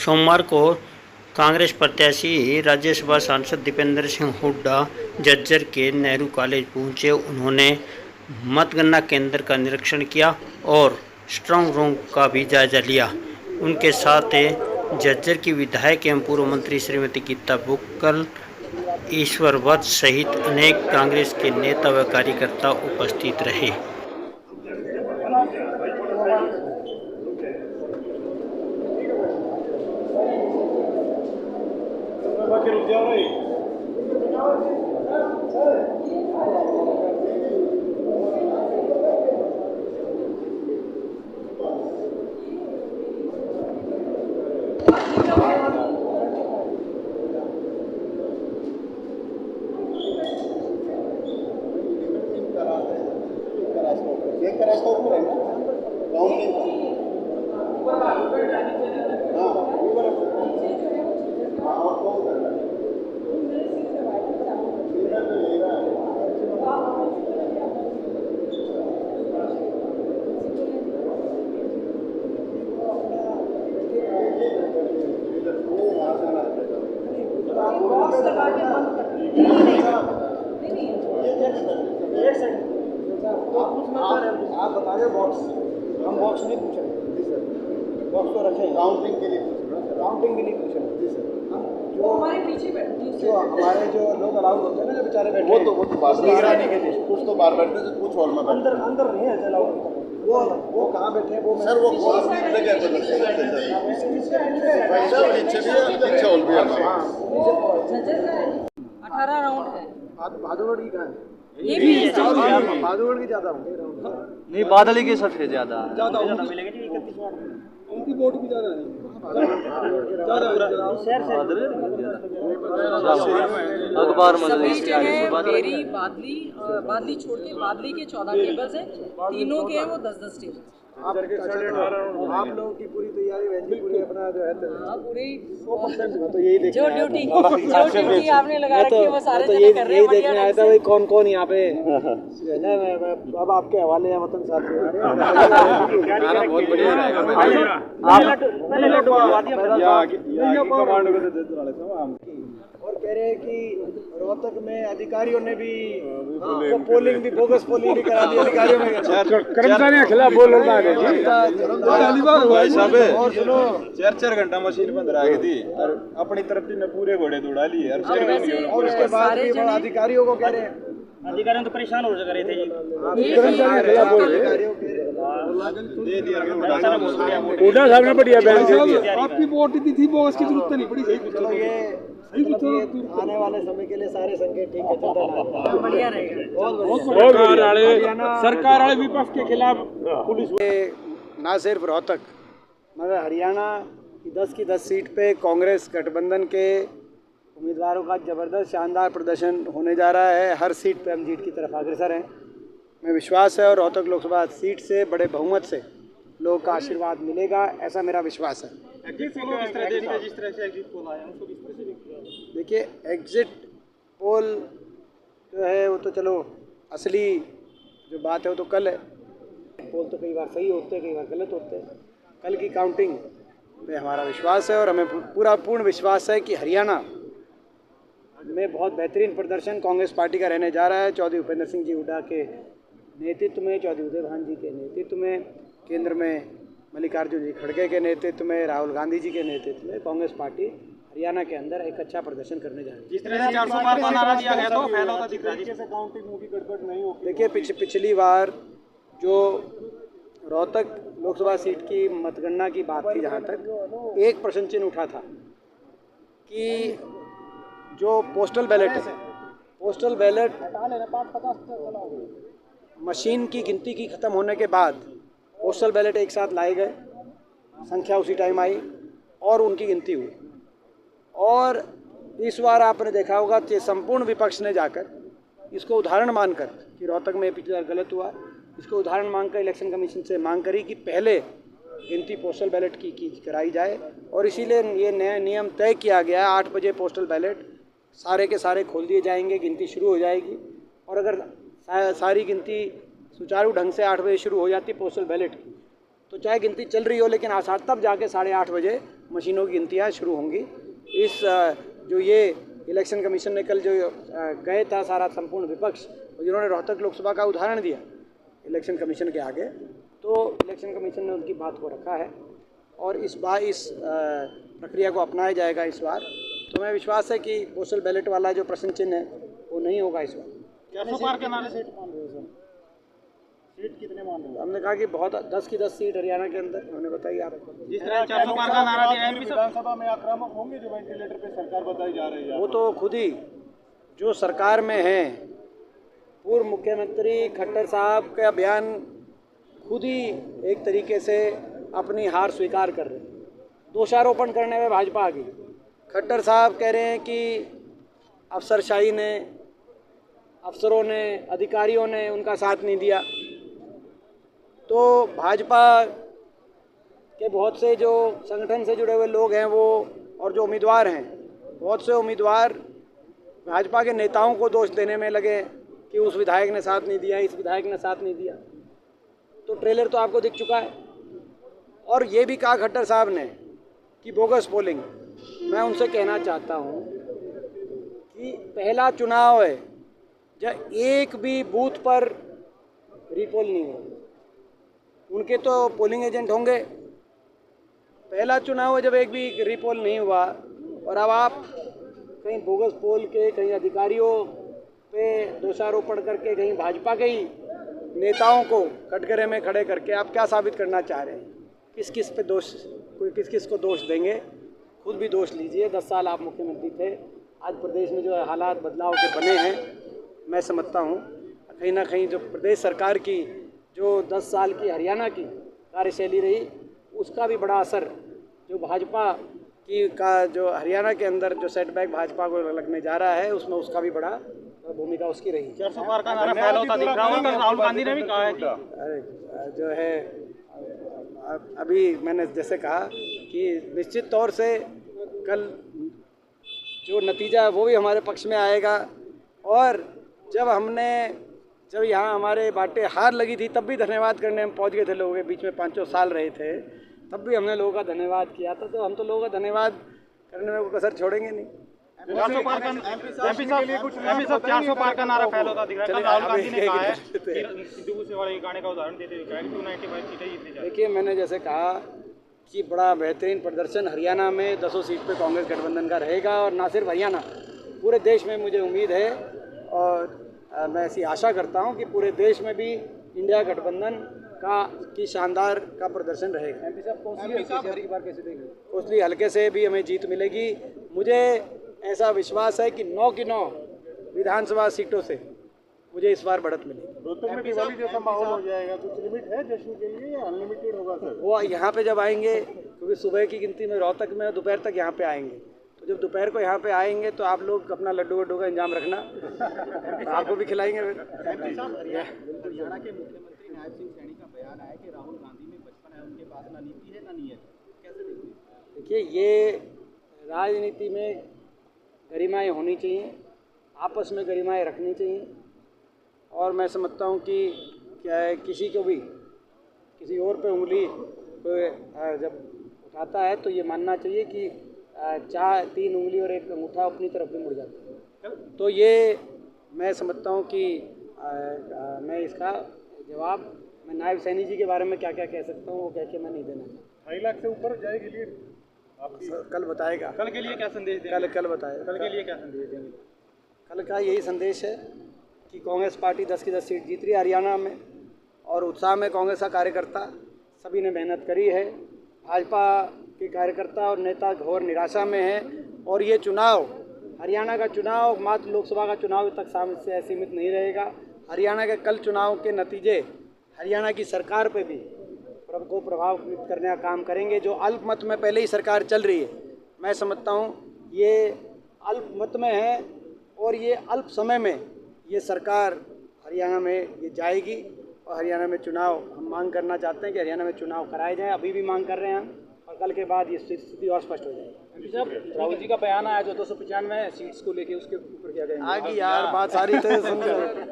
सोमवार को कांग्रेस प्रत्याशी राज्यसभा सांसद दीपेंद्र सिंह हुड्डा झज्जर के नेहरू कॉलेज पहुंचे। उन्होंने मतगणना केंद्र का निरीक्षण किया और स्ट्रांग रूम का भी जायजा लिया। उनके साथ झज्जर की विधायक एवं पूर्व मंत्री श्रीमती गीता बुक्कल, ईश्वर वत्स सहित अनेक कांग्रेस के नेता व कार्यकर्ता उपस्थित रहे। आप बताइए बॉक्स, हम बॉक्स नहीं पूछ रहे जी सर, बॉक्स तो रखें काउंटिंग के लिए, काउंटिंग के लिए पूछ रहे जी सर। जो हमारे पीछे बैठे, जो हमारे जो लोग अलाउड होते हैं ना, जो बेचारे बैठे वो तो निगरानी के लिए कुछ तो बाहर बैठते हैं, कुछ हॉल में अंदर नहीं है अलाउड। वो कहाँ बैठे हैं वो सर, वो कौन सी जगह पे बैठे हैं सर? पीछे भी है, पीछे हॉल भी है। 18 राउंड है। भादुगढ़ की कहाँ है? ये भी है भादुगढ़ की ज़्यादा नहीं, बादली की सबसे ज़्यादा मिलेगी। उनकी वोट भी ज़्यादा नहीं, अखबार सभी जगह बेरी बादली छोड़ के बादली के 14 केबल्स हैं, तीनों के हैं वो 10-10 टेबल। आप लोगों की पूरी तैयारी वैसी पूरी अपना जो है पूरी 100% तो यही देखना जो ड्यूटी आपने लगा रखी है वो सारे तो जने कर रहे हैं। यही देखने आया था भाई कौन कौन यहाँ पे ना। अब आपके हवाले हैं वतन साथी। बहुत बढ़िया और कह रहे हैं कि रोहतक में अधिकारियों ने भी पोलिंग भी बोगस पोलिंग भी करा दी अधिकारियों में। कर्मचारियों के खिलाफ बोल रहा है भाई साहब। और सुनो 4 घंटा मशीन बंद रह गई थी और अपनी तरफ ने पूरे घोड़े दौड़ा लिए और उसके बाद भी अधिकारियों को कह रहे हैं, अधिकारियों तो परेशान हो रहे थे जी। हुड्डा साहब ने बढ़िया बयान दिया। आपकी वोट दी थी वो उसकी जरूरत नहीं पड़ी। चलो ये आने वाले समय के लिए सारे संकेत ठीक है, चलता बढ़िया रहेगा। सरकार वाले विपक्ष के खिलाफ पुलिस ना सिर्फ रोहतक मगर हरियाणा की 10 की 10 सीट पे कांग्रेस गठबंधन के उम्मीदवारों का ज़बरदस्त शानदार प्रदर्शन होने जा रहा है। हर सीट पे हम जीत की तरफ अग्रसर हैं। मैं विश्वास है और रोहतक लोकसभा सीट से बड़े बहुमत से लोगों का आशीर्वाद मिलेगा, ऐसा मेरा विश्वास है। देखिए एग्जिट पोल जो है वो तो चलो असली जो बात है वो तो कल है। पोल तो कई बार सही होते हैं, कई बार गलत होते हैं। कल की काउंटिंग पे हमारा विश्वास है और हमें पूर्ण विश्वास है कि हरियाणा में बहुत बेहतरीन प्रदर्शन कांग्रेस पार्टी का रहने जा रहा है। चौधरी भूपेंद्र सिंह जी हुड्डा के नेतृत्व में, चौधरी उदय भान जी के नेतृत्व में, केंद्र में मल्लिकार्जुन जी खड़गे के नेतृत्व में, राहुल गांधी जी के नेतृत्व में कांग्रेस पार्टी हरियाणा के अंदर एक अच्छा प्रदर्शन करने जा रही है। जिस तरह से 400 पार का नारा दिया गया तो फैला होता दिख रहा है। काउंटिंग होगी, गड़बड़ नहीं होगी। देखिए पिछली बार जो रोहतक लोकसभा सीट की मतगणना की बात थी, जहाँ तक एक प्रश्न चिन्ह उठा था कि जो पोस्टल बैलेट है, पोस्टल बैलेट मशीन की गिनती की ख़त्म होने के बाद पोस्टल बैलेट एक साथ लाए गए, संख्या उसी टाइम आई और उनकी गिनती हुई। और इस बार आपने देखा होगा कि संपूर्ण विपक्ष ने जाकर इसको उदाहरण मानकर कि रोहतक में पिछली बार गलत हुआ, इसको उदाहरण मानकर इलेक्शन कमीशन से मांग करी कि पहले गिनती पोस्टल बैलेट की कराई जाए। और इसीलिए ये नया नियम तय किया गया है, 8 बजे पोस्टल बैलेट सारे के सारे खोल दिए जाएंगे, गिनती शुरू हो जाएगी। और अगर सारी गिनती सुचारू ढंग से 8 बजे शुरू हो जाती पोस्टल बैलेट की, तो चाहे गिनती चल रही हो, लेकिन आसार तब जाके 8:30 बजे मशीनों की गिनतियाँ शुरू होंगी। इस जो ये इलेक्शन कमीशन ने कल जो गए था सारा संपूर्ण विपक्ष, जिन्होंने रोहतक लोकसभा का उदाहरण दिया इलेक्शन कमीशन के आगे, तो इलेक्शन कमीशन ने उनकी बात को रखा है और इस बार इस प्रक्रिया को अपनाया जाएगा इस बार। तो मैं विश्वास है कि पोस्टल बैलेट वाला जो प्रश्न चिन्ह है वो नहीं होगा इस बार। 400 पार के नारे से सीट कितने मान रहे हो? हमने कहा कि बहुत 10 की 10 सीट हरियाणा के अंदर, हमने बताई आपको। जिस तरह 400 पार का नारा दिया एमपी विधानसभा में आक्रामक होंगे जो वेंटिलेटर पे सरकार बताई जा रही है। वो तो खुद ही जो सरकार में है, पूर्व मुख्यमंत्री खट्टर साहब का बयान खुद ही एक तरीके से अपनी हार स्वीकार कर रहे हैं। दोषारोपण करने में भाजपा आ गई। खट्टर साहब कह रहे हैं कि अफसरशाही ने, अफसरों ने, अधिकारियों ने उनका साथ नहीं दिया। तो भाजपा के बहुत से जो संगठन से जुड़े हुए लोग हैं वो और जो उम्मीदवार हैं, बहुत से उम्मीदवार भाजपा के नेताओं को दोष देने में लगे कि उस विधायक ने साथ नहीं दिया, इस विधायक ने साथ नहीं दिया। तो ट्रेलर तो आपको दिख चुका है। और ये भी कहा खट्टर साहब ने कि बोगस पोलिंग। मैं उनसे कहना चाहता हूँ कि पहला चुनाव है जब एक भी बूथ पर रीपोल नहीं हो, उनके तो पोलिंग एजेंट होंगे। पहला चुनाव है जब एक भी रीपोल नहीं हुआ और अब आप कहीं बोगस पोल के, कहीं अधिकारियों पे दोषारोपण करके, कहीं भाजपा के ही नेताओं को कटघरे में खड़े करके आप क्या साबित करना चाह रहे हैं? किस किस पे दोष, कोई किस किस को दोष देंगे? खुद भी दोष लीजिए। 10 साल आप मुख्यमंत्री थे। आज प्रदेश में जो हालात बदलाव के बने हैं, मैं समझता हूँ कहीं ना कहीं जो प्रदेश सरकार की जो 10 साल की हरियाणा की कार्यशैली रही, उसका भी बड़ा असर जो भाजपा की का जो हरियाणा के अंदर जो सेटबैक भाजपा को लगने जा रहा है, उसमें उसका भी बड़ा भूमिका उसकी रही। 400 पार का नारा फैला होता दिख रहा है। कल राहुल गांधी ने भी कहा है कि अरे जो है अभी मैंने जैसे कहा कि निश्चित तौर से कल जो नतीजा है वो भी हमारे पक्ष में आएगा। और जब यहाँ हमारे बाटे हार लगी थी तब भी धन्यवाद करने हम पहुँच गए थे। लोगों के बीच में 5 साल रहे थे, तब भी हमने लोगों का धन्यवाद किया था। तो हम तो लोगों का धन्यवाद करने में कोई कसर छोड़ेंगे नहीं। 400 पार का एमपी साहब 400 पार का नारा फैला होता दिख रहा है। कल राहुल गांधी ने कहा है कि सिद्धू मूसेवाला के गाने का उदाहरण देते हुए कहा कि 295 सीटें जीतने जा रही है। देखिए, मैंने जैसे कहा कि बड़ा बेहतरीन प्रदर्शन हरियाणा में 10 सीट पे कांग्रेस गठबंधन का रहेगा। और ना सिर्फ हरियाणा, पूरे देश में मुझे उम्मीद है और मैं ऐसी आशा करता हूं कि पूरे देश में भी इंडिया गठबंधन की शानदार का प्रदर्शन रहेगा। एमपी साहब कोसली हल्के से भी हमें जीत मिलेगी। मुझे ऐसा विश्वास है कि 9 की 9 विधानसभा सीटों से मुझे इस बार बढ़त मिलेगी। रोहतक में दिवाली जैसा माहौल हो जाएगा, कुछ लिमिट है जश्न के लिए या अनलिमिटेड होगा सर? वो यहाँ पे जब आएंगे, क्योंकि सुबह की गिनती में रोहतक में दोपहर तक यहाँ पे आएंगे, तो जब दोपहर को यहाँ पे आएंगे तो आप लोग अपना लड्डू वड्डू का इंतजाम रखना, तो आपको भी खिलाएंगे। हरियाणा के मुख्यमंत्री नायब सिंह सैनी का बयान आया कि राहुल गांधी में बचपन है, उनके पास ना नीति है ना नीयत, कैसे देखते हैं? देखिए, ये राजनीति में गरिमाएँ होनी चाहिए, आपस में गरिमाएँ रखनी चाहिए। और मैं समझता हूँ कि क्या है, किसी को भी किसी और पे उंगली जब उठाता है तो ये मानना चाहिए कि 3 उंगली और 1 अंगूठा अपनी तरफ भी मुड़ जाता है। तो ये मैं समझता हूँ कि मैं इसका जवाब मैं नायब सैनी जी के बारे में क्या क्या कह सकता हूँ वो कह के मैं नहीं देना चाहता। 2.5 लाख से ऊपर जाएगी लीड आपकी? कल बताएगा। कल के लिए क्या संदेश देंगे? कल बताएगा। कल के लिए क्या संदेश देंगे? कल का यही संदेश है कि कांग्रेस पार्टी 10 की 10 सीट जीत रही है हरियाणा में, और उत्साह में कांग्रेस का कार्यकर्ता सभी ने मेहनत करी है। भाजपा के कार्यकर्ता और नेता घोर निराशा में हैं। और ये चुनाव, हरियाणा का चुनाव मात्र लोकसभा का चुनाव तक से सीमित नहीं रहेगा। हरियाणा के कल चुनाव के नतीजे हरियाणा की सरकार पे भी को प्रभावित करने का काम करेंगे। जो अल्पमत में पहले ही सरकार चल रही है, मैं समझता हूँ ये अल्पमत में है और ये अल्प समय में ये सरकार हरियाणा में ये जाएगी। और हरियाणा में चुनाव हम मांग करना चाहते हैं कि हरियाणा में चुनाव कराए जाए, अभी भी मांग कर रहे हैं हम, और कल के बाद ये स्थिति और स्पष्ट हो जाएगी। साहब, राहुल जी का बयान आया जो 295 सीट्स को लेके, उसके ऊपर क्या कहेंगे? आगे यार बात सारी तो समझो।